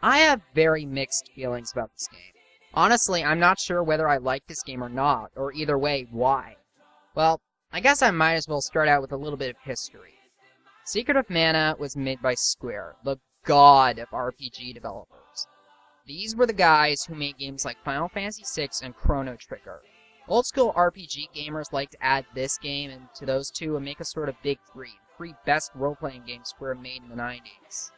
I have very mixed feelings about this game. Honestly, I'm not sure whether I like this game or not, or either way, why. Well, I guess I might as well start out with a little bit of history. Secret of Mana was made by Square, the god of RPG developers. These were the guys who made games like Final Fantasy VI and Chrono Trigger. Old school RPG gamers like to add this game into those two and make a sort of big three best role-playing games Square made in the 90s.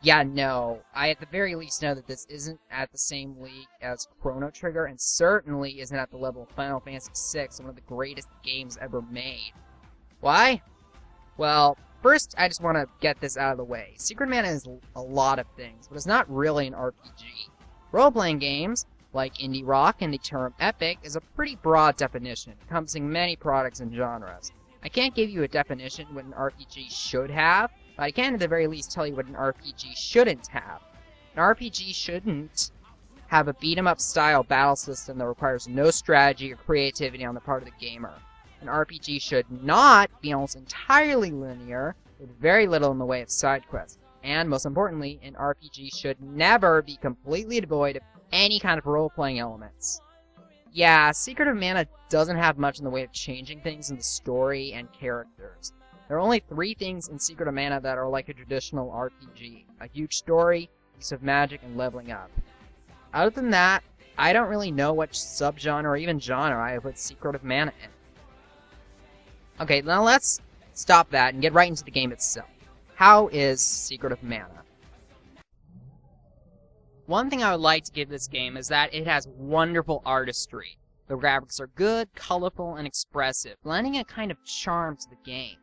Yeah, no, I at the very least know that this isn't at the same league as Chrono Trigger, and certainly isn't at the level of Final Fantasy VI, one of the greatest games ever made. Why? Well, first, I just want to get this out of the way. Secret of Mana is a lot of things, but it's not really an RPG. Role-playing games, like indie rock and the term epic, is a pretty broad definition, encompassing many products and genres. I can't give you a definition what an RPG should have, but I can at the very least tell you what an RPG shouldn't have. An RPG shouldn't have a beat-em-up style battle system that requires no strategy or creativity on the part of the gamer. An RPG should not be almost entirely linear, with very little in the way of side quests. And most importantly, an RPG should never be completely devoid of any kind of role-playing elements. Yeah, Secret of Mana doesn't have much in the way of changing things in the story and characters. There are only 3 things in Secret of Mana that are like a traditional RPG. A huge story, use of magic, and leveling up. Other than that, I don't really know which subgenre or even genre I have put Secret of Mana in. Okay, now let's stop that and get right into the game itself. How is Secret of Mana? One thing I would like to give this game is that it has wonderful artistry. The graphics are good, colorful, and expressive, lending a kind of charm to the game.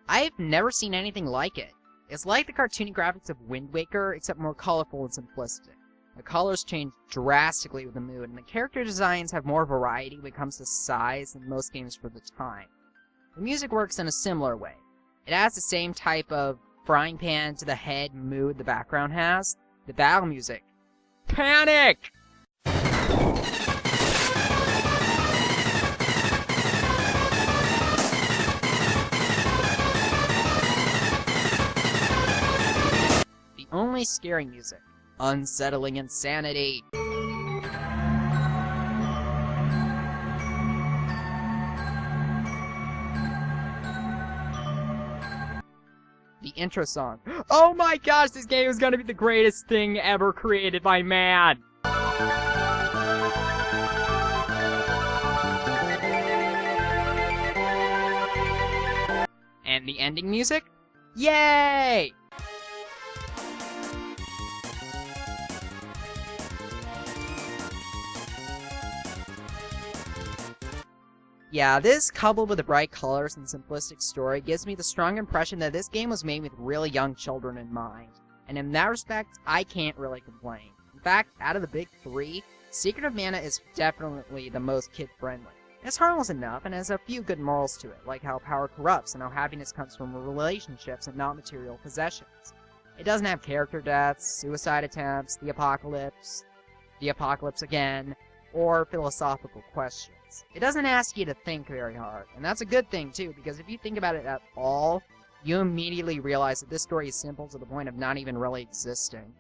I've never seen anything like it. It's like the cartoony graphics of Wind Waker, except more colorful and simplistic. The colors change drastically with the mood, and the character designs have more variety when it comes to size than most games for the time. The music works in a similar way. It has the same type of frying pan to the head mood the background has. The battle music. Panic! The only scary music. Unsettling insanity. The intro song. Oh my gosh, this game is gonna be the greatest thing ever created by man! And the ending music? Yay! Yeah, this, coupled with the bright colors and simplistic story, gives me the strong impression that this game was made with really young children in mind. And in that respect, I can't really complain. In fact, out of the big 3, Secret of Mana is definitely the most kid-friendly. It's harmless enough, and has a few good morals to it, like how power corrupts and how happiness comes from relationships and not material possessions. It doesn't have character deaths, suicide attempts, the apocalypse again, or philosophical questions. It doesn't ask you to think very hard, and that's a good thing too, because if you think about it at all, you immediately realize that this story is simple to the point of not even really existing.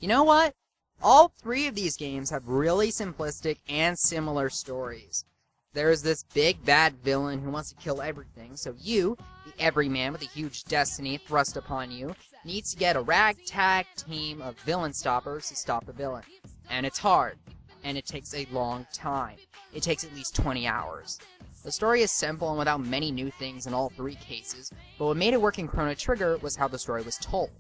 You know what? All 3 of these games have really simplistic and similar stories. There's this big bad villain who wants to kill everything, so you, the everyman with a huge destiny thrust upon you, needs to get a ragtag team of villain stoppers to stop the villain. And it's hard. And it takes a long time. It takes at least 20 hours. The story is simple and without many new things in all 3 cases, but what made it work in Chrono Trigger was how the story was told.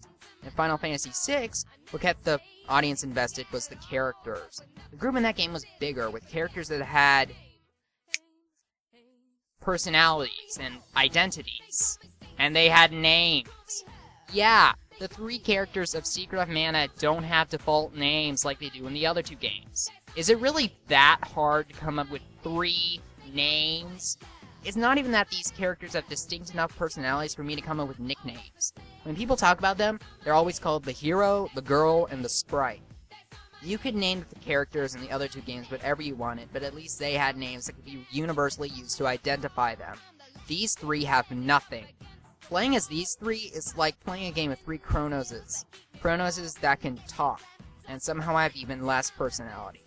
In Final Fantasy VI, what kept the audience invested was the characters. The group in that game was bigger, with characters that had personalities and identities. And they had names. Yeah, the 3 characters of Secret of Mana don't have default names like they do in the other 2 games. Is it really that hard to come up with 3 names? It's not even that these characters have distinct enough personalities for me to come up with nicknames. When people talk about them, they're always called the hero, the girl, and the sprite. You could name the characters in the other 2 games whatever you wanted, but at least they had names that could be universally used to identify them. These 3 have nothing. Playing as these three is like playing a game of three Chronoses. Chronoses that can talk, and somehow have even less personality.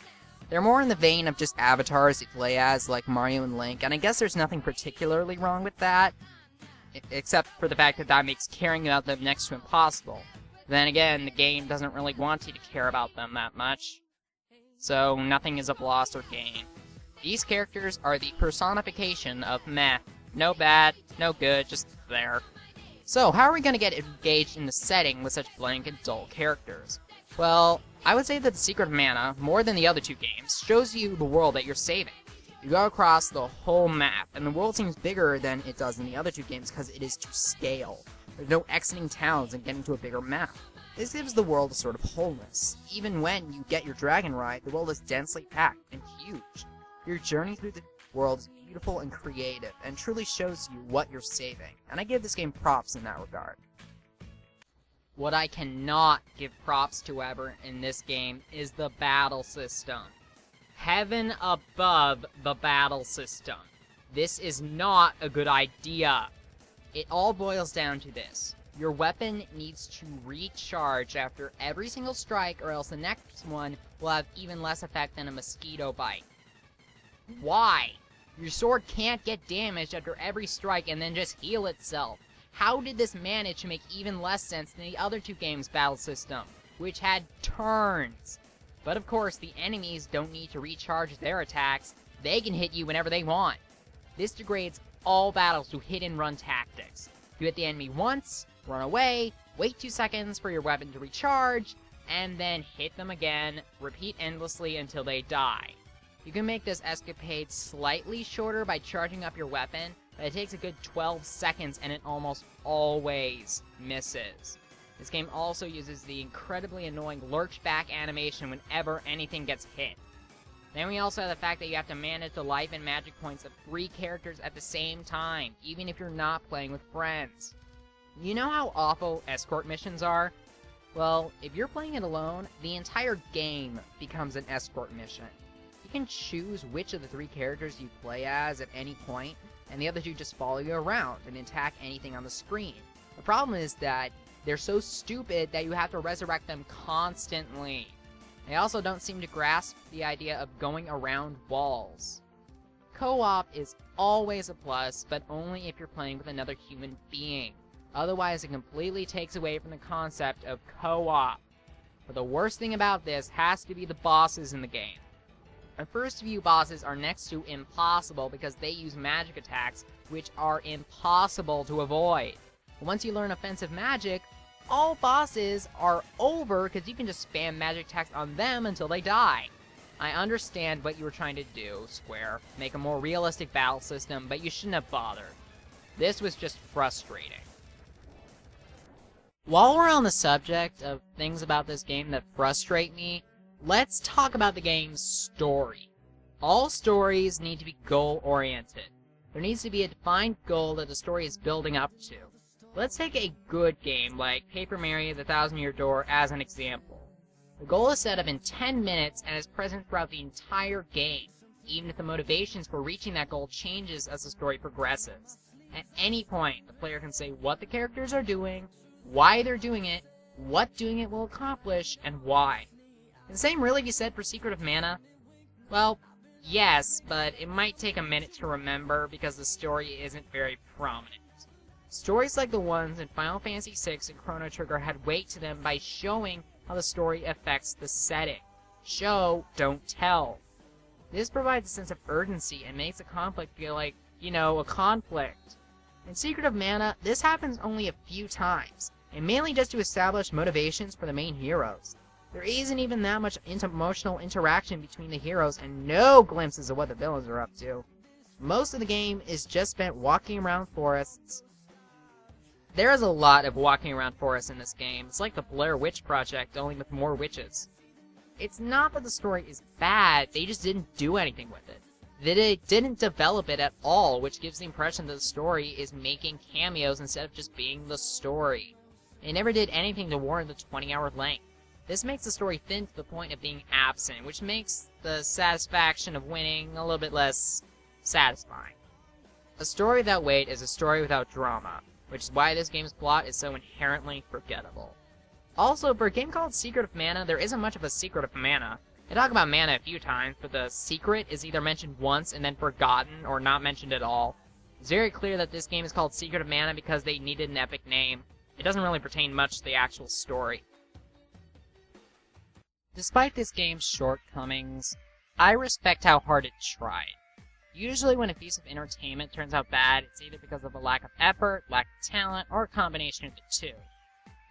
They're more in the vein of just avatars you play as, like Mario and Link, and I guess there's nothing particularly wrong with that, except for the fact that that makes caring about them next to impossible. Then again, the game doesn't really want you to care about them that much, so nothing is of loss or gain. These characters are the personification of meh. No bad, no good, just there. So, how are we going to get engaged in the setting with such blank and dull characters? Well, I would say that The Secret of Mana, more than the other two games, shows you the world that you're saving. You go across the whole map, and the world seems bigger than it does in the other two games because it is to scale. There's no exiting towns and getting to a bigger map. This gives the world a sort of wholeness. Even when you get your dragon ride, the world is densely packed and huge. Your journey through the world is beautiful and creative, and truly shows you what you're saving, and I give this game props in that regard. What I cannot give props to ever in this game is the battle system. Heaven above the battle system. This is not a good idea. It all boils down to this. Your weapon needs to recharge after every single strike, or else the next one will have even less effect than a mosquito bite. Why? Your sword can't get damaged after every strike and then just heal itself. How did this manage to make even less sense than the other two games' battle system, which had turns? But of course, the enemies don't need to recharge their attacks. They can hit you whenever they want. This degrades all battles to hit-and-run tactics. You hit the enemy once, run away, wait 2 seconds for your weapon to recharge, and then hit them again, repeat endlessly until they die. You can make this escapade slightly shorter by charging up your weapon, but it takes a good 12 seconds and it almost always misses. This game also uses the incredibly annoying lurch back animation whenever anything gets hit. Then we also have the fact that you have to manage the life and magic points of 3 characters at the same time, even if you're not playing with friends. You know how awful escort missions are? Well, if you're playing it alone, the entire game becomes an escort mission. You can choose which of the 3 characters you play as at any point, and the other 2 just follow you around and attack anything on the screen. The problem is that they're so stupid that you have to resurrect them constantly. They also don't seem to grasp the idea of going around walls. Co-op is always a plus, but only if you're playing with another human being. Otherwise, it completely takes away from the concept of co-op. But the worst thing about this has to be the bosses in the game. The first few bosses are next to impossible because they use magic attacks, which are impossible to avoid. Once you learn offensive magic, all bosses are over because you can just spam magic attacks on them until they die. I understand what you were trying to do, Square. Make a more realistic battle system, but you shouldn't have bothered. This was just frustrating. While we're on the subject of things about this game that frustrate me, let's talk about the game's story. All stories need to be goal-oriented. There needs to be a defined goal that the story is building up to. Let's take a good game like Paper Mario: The Thousand-Year Door as an example. The goal is set up in 10 minutes and is present throughout the entire game, even if the motivations for reaching that goal changes as the story progresses. At any point, the player can say what the characters are doing, why they're doing it, what doing it will accomplish, and why. Can the same really be said for Secret of Mana? Well, yes, but it might take a minute to remember because the story isn't very prominent. Stories like the ones in Final Fantasy VI and Chrono Trigger had weight to them by showing how the story affects the setting. Show, don't tell. This provides a sense of urgency and makes a conflict feel like, a conflict. In Secret of Mana, this happens only a few times, and mainly just to establish motivations for the main heroes. There isn't even that much emotional interaction between the heroes and no glimpses of what the villains are up to. Most of the game is just spent walking around forests. There is a lot of walking around forests in this game. It's like the Blair Witch Project, only with more witches. It's not that the story is bad, they just didn't do anything with it. They didn't develop it at all, which gives the impression that the story is making cameos instead of just being the story. They never did anything to warrant the 20-hour length. This makes the story thin to the point of being absent, which makes the satisfaction of winning a little bit less satisfying. A story without weight is a story without drama. which is why this game's plot is so inherently forgettable. Also, for a game called Secret of Mana, there isn't much of a secret of mana. They talk about mana a few times, but the secret is either mentioned once and then forgotten, or not mentioned at all. It's very clear that this game is called Secret of Mana because they needed an epic name. It doesn't really pertain much to the actual story. Despite this game's shortcomings, I respect how hard it tried. Usually when a piece of entertainment turns out bad, it's either because of a lack of effort, lack of talent, or a combination of the two.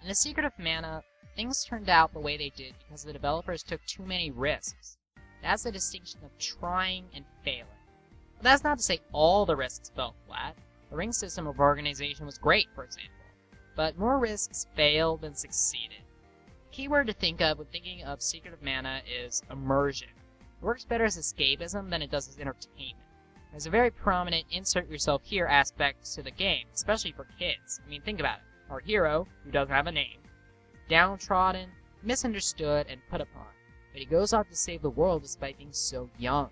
In The Secret of Mana, things turned out the way they did because the developers took too many risks. That's the distinction of trying and failing. But that's not to say all the risks fell flat. The ring system of organization was great, for example. But more risks failed than succeeded. The key word to think of when thinking of Secret of Mana is immersion. It works better as escapism than it does as entertainment. There's a very prominent insert yourself here aspect to the game, especially for kids. I mean, think about it. Our hero, who doesn't have a name, downtrodden, misunderstood, and put upon, but he goes off to save the world despite being so young.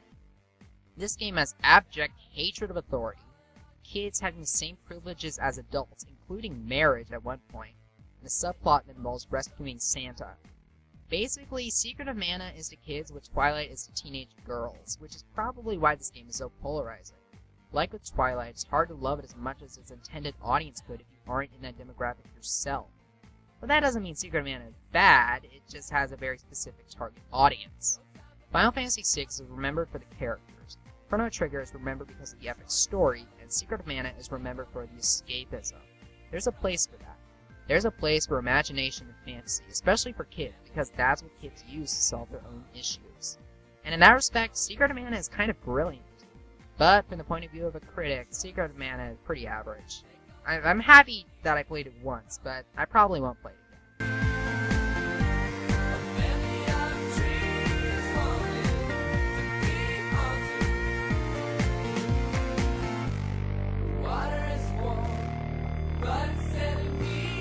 This game has abject hatred of authority, kids having the same privileges as adults, including marriage at one point, and a subplot that involves rescuing Santa. Basically, Secret of Mana is to kids what Twilight is to teenage girls, which is probably why this game is so polarizing. Like with Twilight, it's hard to love it as much as its intended audience could if you aren't in that demographic yourself. But that doesn't mean Secret of Mana is bad, it just has a very specific target audience. Final Fantasy VI is remembered for the characters, Chrono Trigger is remembered because of the epic story, and Secret of Mana is remembered for the escapism. There's a place for that. There's a place for imagination and fantasy, especially for kids, because that's what kids use to solve their own issues. And in that respect, Secret of Mana is kind of brilliant. But from the point of view of a critic, Secret of Mana is pretty average. I'm happy that I played it once, but I probably won't play it again. Water is warm, but it's setting me